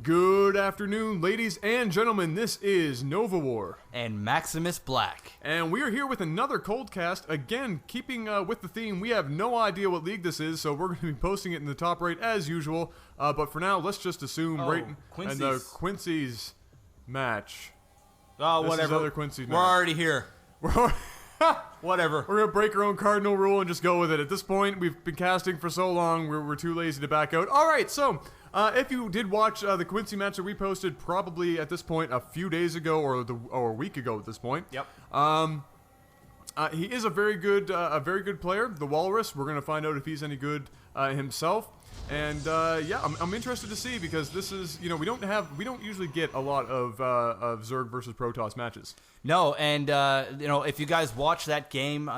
Good afternoon, ladies and gentlemen. This is Nova War and Maximus Black, and we are here with another cold cast. Again, keeping with the theme, we have no idea what league this is, so we're going to be posting it in the top right as usual. But for now, let's just assume in the Quincy's match. Oh, this whatever. Is other Quincy's match. We're already here. Whatever. We're gonna break our own cardinal rule and just go with it. At this point, we've been casting for so long, we're too lazy to back out. All right, so. If you did watch the Quincy match that we posted probably at this point a few days ago or a week ago at this point. Yep. He is a very good player, TheWalrus. We're gonna find out if he's any good himself. And yeah, I'm interested to see because this is we don't usually get a lot of Zerg versus Protoss matches. No, and if you guys watch that game,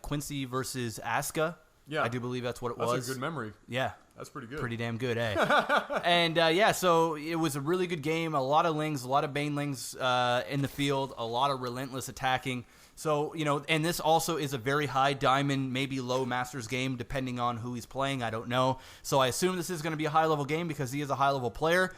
Quincy versus Aska. Yeah, I do believe that's what it was. That's a good memory. Yeah. That's pretty good. Pretty damn good, eh? And, yeah, so it was a really good game. A lot of Lings, a lot of Banelings in the field, a lot of relentless attacking. So, and this also is a very high diamond, maybe low Masters game, depending on who he's playing. I don't know. So I assume this is going to be a high-level game because he is a high-level player.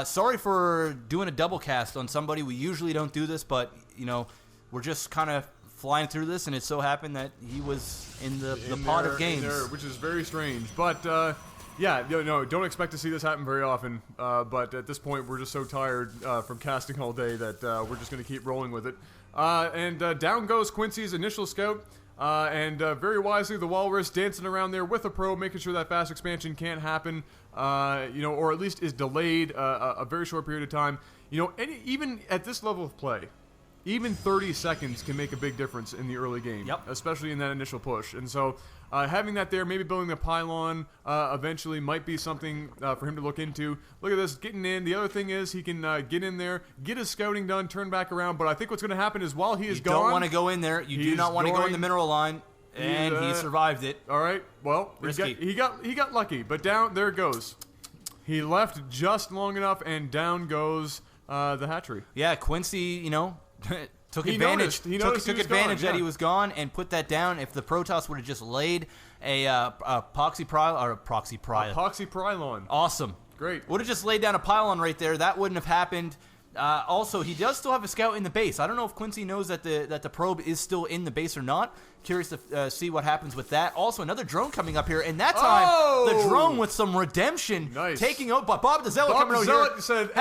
Sorry for doing a double cast on somebody. We usually don't do this, but, we're just kind of flying through this, and it so happened that he was in the pot of games. Which is very strange. But, yeah, no, don't expect to see this happen very often, but at this point we're just so tired from casting all day that we're just going to keep rolling with it. And down goes Quincy's initial scout, and very wisely the Walrus dancing around there with a probe, making sure that fast expansion can't happen, or at least is delayed a very short period of time. Even at this level of play, even 30 seconds can make a big difference in the early game, especially in that initial push. And so having that there, maybe building a pylon eventually might be something for him to look into. Look at this, getting in. The other thing is he can get in there, get his scouting done, turn back around. But I think what's going to happen is while he is gone... You don't want to go in there. You do not want to go in the mineral line. And he survived it. All right, well, he got lucky. But down, there it goes. He left just long enough, and down goes the hatchery. Yeah, Quincy, took advantage. He took advantage that he was gone and put that down. If the Protoss would have just laid a proxy pylon, awesome, great. Would have just laid down a pylon right there. That wouldn't have happened. Also, he does still have a scout in the base. I don't know if Quincy knows that the probe is still in the base or not. Curious to see what happens with that. Also, another drone coming up here, and that time the drone with some redemption taking out. But Bob the Zealot coming over here said,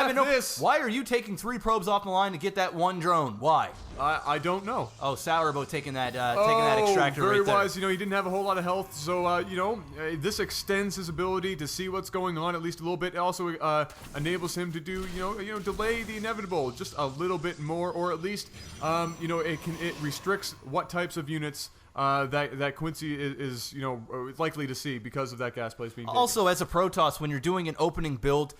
why are you taking 3 probes off the line to get that one drone? Why? I don't know. Oh, Sourboat taking that extractor very right there. wise. He didn't have a whole lot of health, so this extends his ability to see what's going on at least a little bit. It also enables him to do delay the inevitable just a little bit more, or at least it restricts what types of units that Quincy is likely to see because of that gas place being taken. Also, as a Protoss, when you're doing an opening build,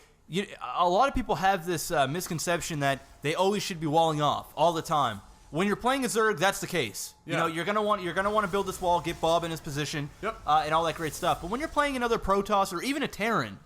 a lot of people have this misconception that they always should be walling off all the time. When you're playing a Zerg, that's the case. Yeah. You're gonna want to build this wall, get Bob in his position, and all that great stuff. But when you're playing another Protoss or even a Terran,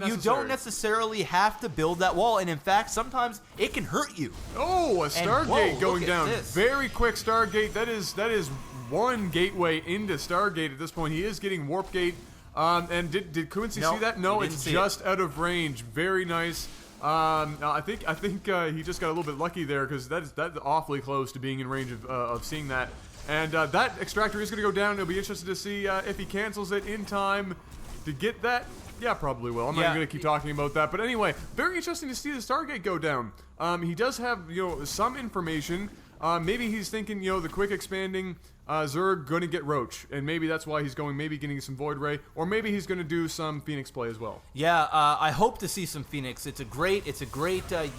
you don't necessarily have to build that wall. And in fact, sometimes it can hurt you. Oh, a Stargate going down. This. Very quick Stargate. That is one gateway into Stargate at this point. He is getting Warp Gate. And did Quincy see that? No, it's just out of range. Very nice. I think he just got a little bit lucky there because that's awfully close to being in range of seeing that. And that extractor is going to go down. It'll be interesting to see if he cancels it in time to get that. Yeah, probably will. I'm not even going to keep talking about that. But anyway, very interesting to see the Stargate go down. He does have some information. Maybe he's thinking the quick expanding Zerg going to get Roach, and maybe that's why he's going, maybe getting some Void Ray, or maybe he's going to do some Phoenix play as well. Yeah, I hope to see some Phoenix. It's a great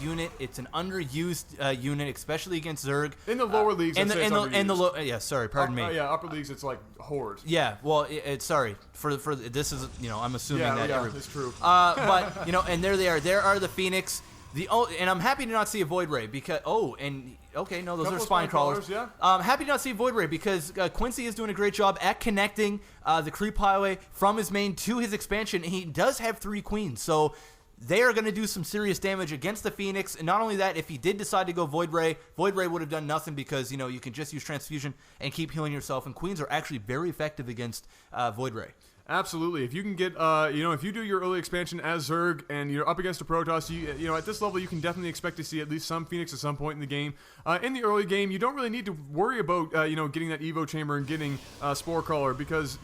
unit. It's an underused unit, especially against Zerg. In the lower leagues, pardon me. Yeah, upper leagues, it's like Horde. Yeah, well, sorry for this is I'm assuming that it's true. But and there they are. There are the Phoenix. And I'm happy to not see a Void Ray because those are spine crawlers. Yeah. I'm happy to not see a Void Ray because Quincy is doing a great job at connecting the creep highway from his main to his expansion, and he does have 3 queens, so they are going to do some serious damage against the Phoenix. And not only that, if he did decide to go Void Ray would have done nothing because you can just use transfusion and keep healing yourself, and queens are actually very effective against Void Ray. Absolutely. If you can get, if you do your early expansion as Zerg and you're up against a Protoss, you at this level you can definitely expect to see at least some Phoenix at some point in the game. In the early game, you don't really need to worry about, getting that Evo Chamber and getting Spore Crawler because,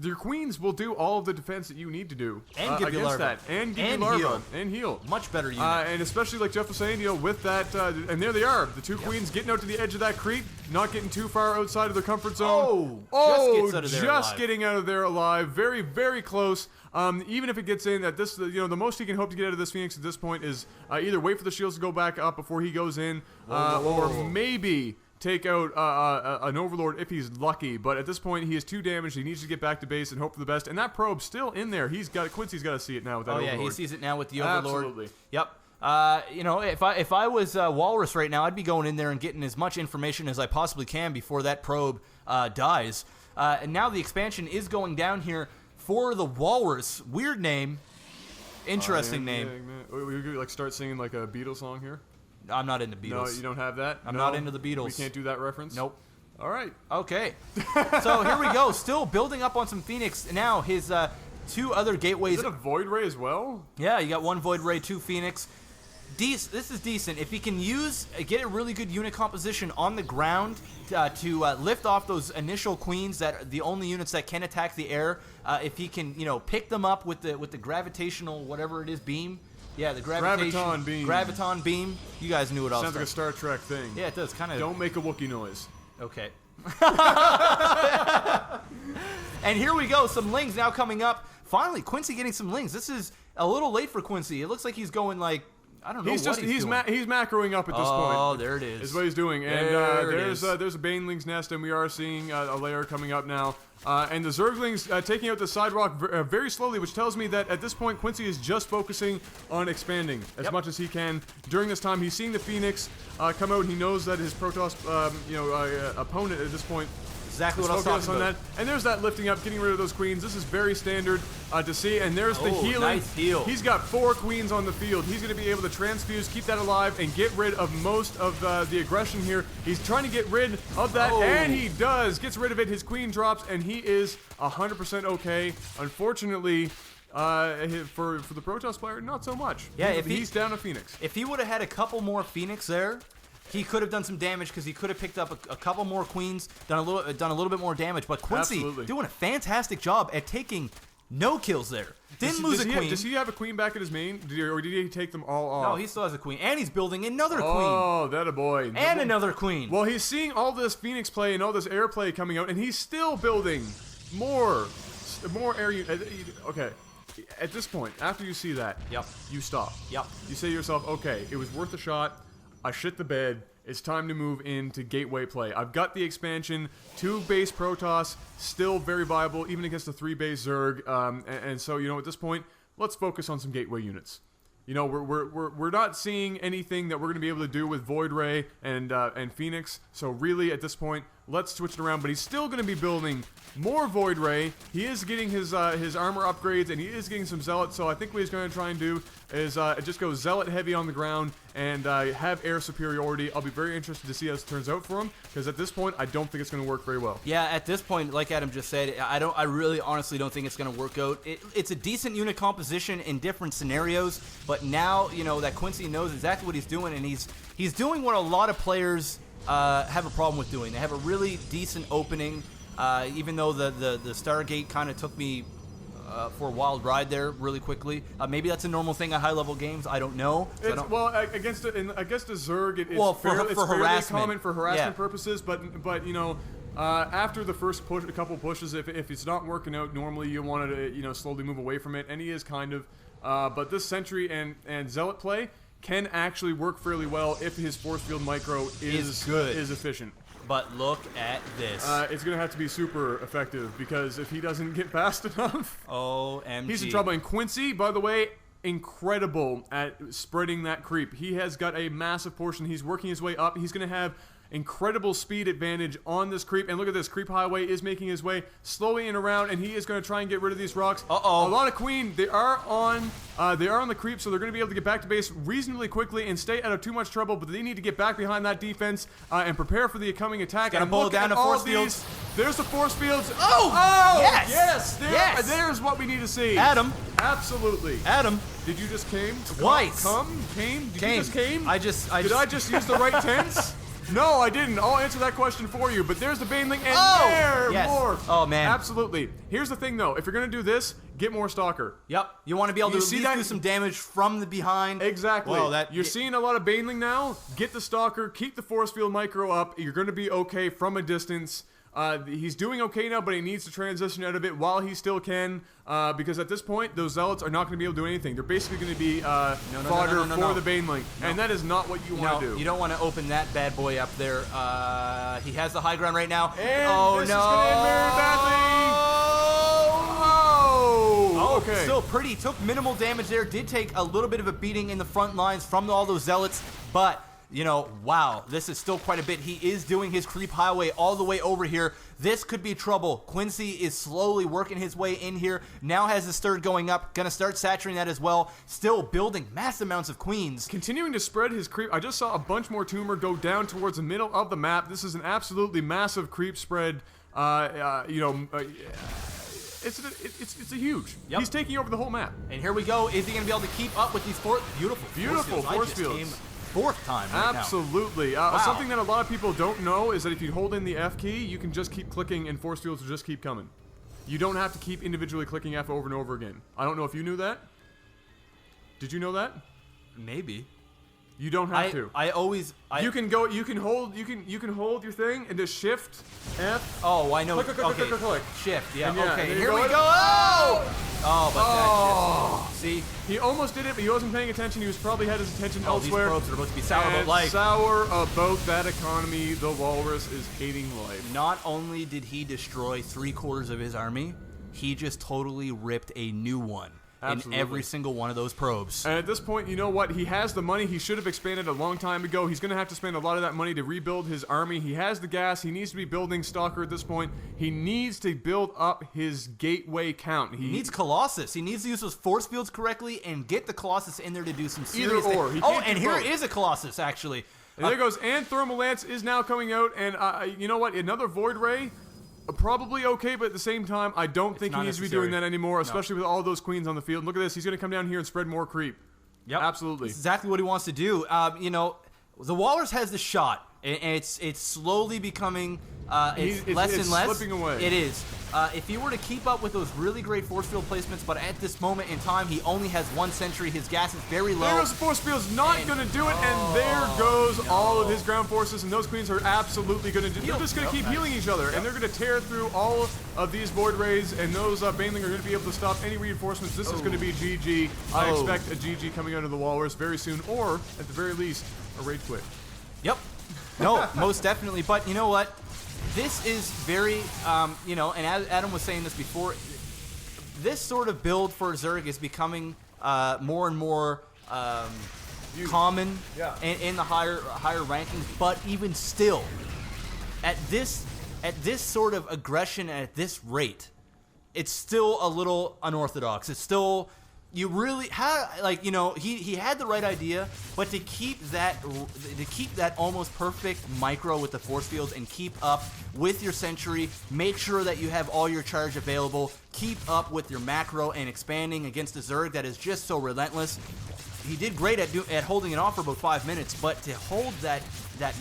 your queens will do all of the defense that you need to do and give you against larva. that, and give you larva and heal. Much better unit. And especially like Jeff was saying, with that, and there they are, the two queens getting out to the edge of that creep, not getting too far outside of their comfort zone. Just getting out of there alive. Very, very close. Even if it gets in, at this, the most he can hope to get out of this Phoenix at this point is either wait for the shields to go back up before he goes in, or maybe take out an Overlord if he's lucky, but at this point he is too damaged. He needs to get back to base and hope for the best. And that probe's still in there. Quincy's got to see it now with that Overlord. He sees it now with the Overlord. Absolutely. Yep. If I was Walrus right now, I'd be going in there and getting as much information as I possibly can before that probe dies. And now the expansion is going down here for the Walrus. Weird name. Interesting name. We could start singing like a Beatles song here. I'm not into Beatles. No, you don't have that? I'm not into the Beatles. We can't do that reference? Nope. All right. Okay. So here we go. Still building up on some Phoenix. Now his two other gateways. Is it a Void Ray as well? Yeah, you got one Void Ray, two Phoenix. This is decent. If he can get a really good unit composition on the ground to lift off those initial queens that are the only units that can attack the air, if he can, pick them up with the gravitational, whatever it is, beam. Yeah, the Graviton beam. Graviton beam. You guys knew it all. Sounds like a Star Trek thing. Yeah, it does. Kind of. Don't make a Wookiee noise. Okay. And here we go. Some lings now coming up. Finally, Quincy getting some lings. This is a little late for Quincy. It looks like he's going I don't know he's doing. He's macroing up at this point. Oh, there it is. Is what he's doing. And there's a Baneling's nest, and we are seeing a layer coming up now. And the Zerglings taking out the sidewalk very slowly, which tells me that at this point Quincy is just focusing on expanding as much as he can. During this time, he's seeing the Phoenix come out. He knows that his Protoss, opponent at this point. Exactly what I was talking about. And there's that lifting up, getting rid of those queens. This is very standard to see. And there's the healing. Nice heal. He's got 4 queens on the field. He's going to be able to transfuse, keep that alive, and get rid of most of the aggression here. He's trying to get rid of that, and he does. Gets rid of it. His queen drops, and he is 100% okay. Unfortunately, for the Protoss player, not so much. Yeah, he's down a Phoenix. If he would have had a couple more Phoenix there, he could have done some damage because he could have picked up a couple more queens, done a little bit more damage. But Quincy doing a fantastic job at taking no kills there. Didn't lose a queen. Does he have a queen back at his main, or did he take them all off? No, he still has a queen, and he's building another queen. Oh, that a boy! And another queen. Well, he's seeing all this Phoenix play and all this air play coming out, and he's still building more air. Okay. At this point, after you see that, you stop. Yep. You say to yourself, okay, it was worth a shot. I shit the bed. It's time to move into gateway play. I've got the expansion, 2 base Protoss, still very viable, even against a 3 base Zerg. And so, at this point, let's focus on some gateway units. We're not seeing anything that we're going to be able to do with Void Ray and Phoenix. So really, at this point, let's switch it around. But he's still going to be building more Void Ray. He is getting his armor upgrades, and he is getting some Zealot. So I think what he's going to try and do is just go Zealot heavy on the ground and have air superiority. I'll be very interested to see how this turns out for him, because at this point, I don't think it's going to work very well. Yeah, at this point, like Adam just said, I really honestly don't think it's going to work out. It's a decent unit composition in different scenarios, but now that Quincy knows exactly what he's doing, and he's doing what a lot of players have a problem with doing. They have a really decent opening, even though the Stargate kind of took me for a wild ride there really quickly. Maybe that's a normal thing at high-level games. I don't know. Against a Zerg, it's fairly common for harassment purposes, but after the first couple pushes, if it's not working out, normally you want to slowly move away from it, and he is kind of. But this Sentry and Zealot play can actually work fairly well if his force field micro is efficient. But look at this. It's going to have to be super effective, because if he doesn't get fast enough, OMG. He's in trouble. And Quincy, by the way, incredible at spreading that creep. He has got a massive portion. He's working his way up. He's going to have incredible speed advantage on this creep. And look at this, Creep Highway is making his way slowly in around, and he is going to try and get rid of these rocks. Uh-oh. A lot of Queen, they are on the creep, so they're going to be able to get back to base reasonably quickly and stay out of too much trouble, but they need to get back behind that defense and prepare for the coming attack. Gotta and bowl look down at to all force of these. fields. There's the force fields. Oh! Yes! Yes! Yes! There's what we need to see. Adam. Absolutely. Adam. Did you just came? Twice. Came? Did Came. you just came? Did I just use the right tense? No, I didn't. I'll answer that question for you. But there's the Baneling, and there, yes. more. Oh, man. Absolutely. Here's the thing, though. If you're going to do this, get more Stalker. Yep. You want to be able to at least do some damage from the behind. Exactly. Well, you're seeing a lot of Baneling now. Get the Stalker. Keep the Force Field Micro up. You're going to be okay from a distance. He's doing okay now, but he needs to transition out of it while he still can, because at this point, those Zealots are not going to be able to do anything. They're basically going to be fodder for the Baneling, and that is not what you want to do. You don't want to open that bad boy up there. He has the high ground right now. And this is going to end very badly. Okay. Still pretty. Took minimal damage there. Did take a little bit of a beating in the front lines from all those Zealots, but... You know, wow, this is still quite a bit. He is doing his Creep Highway all the way over here. This could be trouble. Quincy is slowly working his way in here. Now has the Sturd going up. Going to start saturating that as well. Still building mass amounts of Queens. Continuing to spread his creep. I just saw a bunch more Tumor go down towards the middle of the map. This is an absolutely massive creep spread. It's a huge. Yep. He's taking over the whole map. And here we go. Is he going to be able to keep up with these beautiful force fields? Fourth time right Absolutely. now. Wow. Something that a lot of people don't know is that if you hold in the F key, you can just keep clicking and force fields will just keep coming. You don't have to keep individually clicking F over and over again. I don't know if you knew that. Did you know that? Maybe. You don't have to. You can hold your thing and just shift F. Oh, I know. Click. Shift. Yeah. And yeah, okay. and Here we go. go. Oh, but that just, see. He almost did it, but he wasn't paying attention. He was probably had his attention elsewhere. These probes are supposed to be sour about life. Sour about that economy. The Walrus is hating life. Not only did he destroy 3/4 of his army, he just totally ripped a new one. Absolutely. In every single one of those probes. And at this point, you know what? He has the money. He should have expanded a long time ago. He's going to have to spend a lot of that money to rebuild his army. He has the gas. He needs to be building Stalker at this point. He needs to build up his gateway count. He needs Colossus. He needs to use those force fields correctly and get the Colossus in there to do some serious Either or. And here is a Colossus, actually. And there goes. And Thermal Lance is now coming out. And you know what? Another Void Ray. Probably okay, but at the same time, I don't think he needs to be doing that anymore, especially with all those Queens on the field. Look at this. He's going to come down here and spread more creep. Yep. Absolutely. That's exactly what he wants to do. You know, the Walrus has the shot, and it's slowly becoming it's less and less. Slipping away. It is. If he were to keep up with those really great force field placements, but at this moment in time, he only has 1 sentry. His gas is very low. There goes the force field's not going to do it, and there goes all of his ground forces, and those Queens are absolutely going to do. They're just going to keep healing each other, and they're going to tear through all of these Void Rays, and those Baneling are going to be able to stop any reinforcements. This is going to be GG. I expect a GG coming out of the Walrus very soon, or at the very least, a rage quit. Yep. No, most definitely. But you know what? This is very, you know, and as Adam was saying this before, this sort of build for Zerg is becoming more and more common in the higher rankings. But even still, at this sort of aggression at this rate, it's still a little unorthodox. It's still. You really like, you know, he had the right idea, but to keep that almost perfect micro with the force fields and keep up with your sentry, make sure that you have all your charge available, keep up with your macro and expanding against a Zerg that is just so relentless. He did great at holding it off for about 5 minutes, but to hold that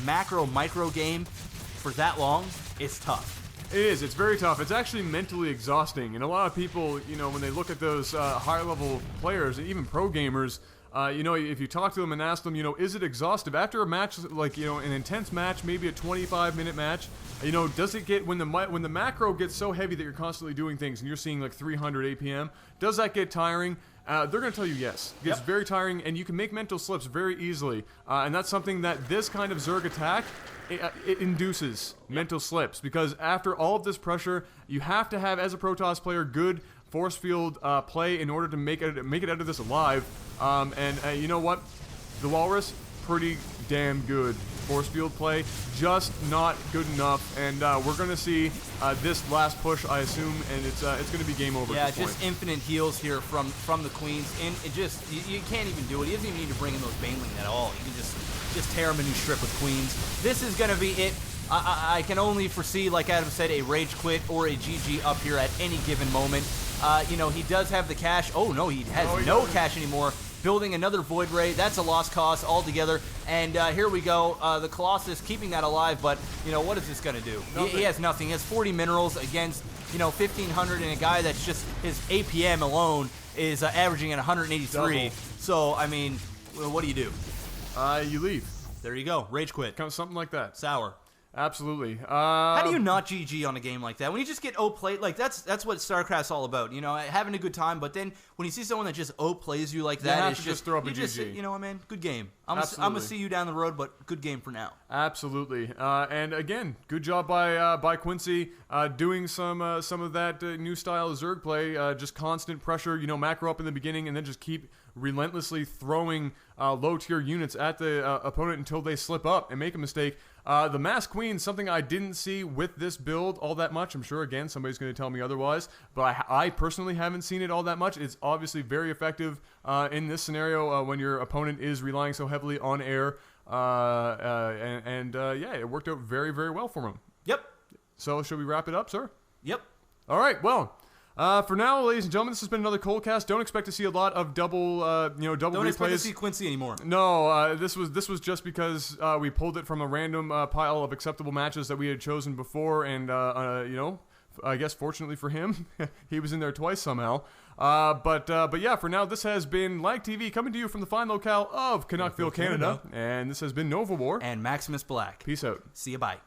macro micro game for that long is tough. It is. It's very tough. It's actually mentally exhausting. And a lot of people, you know, when they look at those higher-level players, even pro gamers, you know, if you talk to them and ask them, you know, is it exhaustive? After a match, like, you know, an intense match, maybe a 25-minute match, you know, does it get, when the macro gets so heavy that you're constantly doing things and you're seeing like 300 APM, does that get tiring? They're going to tell you yes. It's very tiring, and you can make mental slips very easily. And that's something that this kind of Zerg attack, it induces mental slips, because after all of this pressure, you have to have, as a Protoss player, good force field play in order to make it out of this alive. And you know what? The Walrus, pretty damn good force field play, just not good enough. And we're going to see this last push, I assume, and it's going to be game over. Yeah, at this just point. infinite heals here from the queens, and it just you can't even do it. He doesn't even need to bring in those Baneling at all. You can just tear him a new strip with queens. This is going to be it. I can only foresee, like Adam said, a rage quit or a GG up here at any given moment. You know, he does have the cash. Oh, no, he has no cash anymore. Building another Void Ray. That's a lost cause altogether. And here we go. The Colossus keeping that alive, but, you know, what is this going to do? He has nothing. He has 40 minerals against, you know, 1,500, and a guy that's just, his APM alone is averaging at 183. Double. So, I mean, what do you do? You leave. There you go. Rage quit. Kind of something like that. Sour. Absolutely. How do you not GG on a game like that? When you just get O-played, like that's what StarCraft's all about. You know, having a good time. But then when you see someone that just O-plays you like that, have it's to just throw up a GG. You know what, man? Good game. I'm gonna see you down the road, but good game for now. Absolutely. And again, good job by Quincy doing some of that new style of Zerg play. Just constant pressure. You know, macro up in the beginning, and then just keep relentlessly throwing low tier units at the opponent until they slip up and make a mistake. The Mass Queen, something I didn't see with this build all that much. I'm sure, again, somebody's going to tell me otherwise, but I personally haven't seen it all that much. It's obviously very effective in this scenario when your opponent is relying so heavily on air, yeah, it worked out very, very well for him. Yep. So, should we wrap it up, sir? Yep. All right, well... for now, ladies and gentlemen, this has been another Coldcast. Don't expect to see a lot of double Don't replays. expect to see Quincy anymore. No, this was just because we pulled it from a random pile of acceptable matches that we had chosen before, and you know, I guess fortunately for him, he was in there twice somehow. But yeah, for now, this has been LAGTV coming to you from the fine locale of Canuckville, Canada, and this has been Nova War And Maximus Black. Peace out. See you, bye.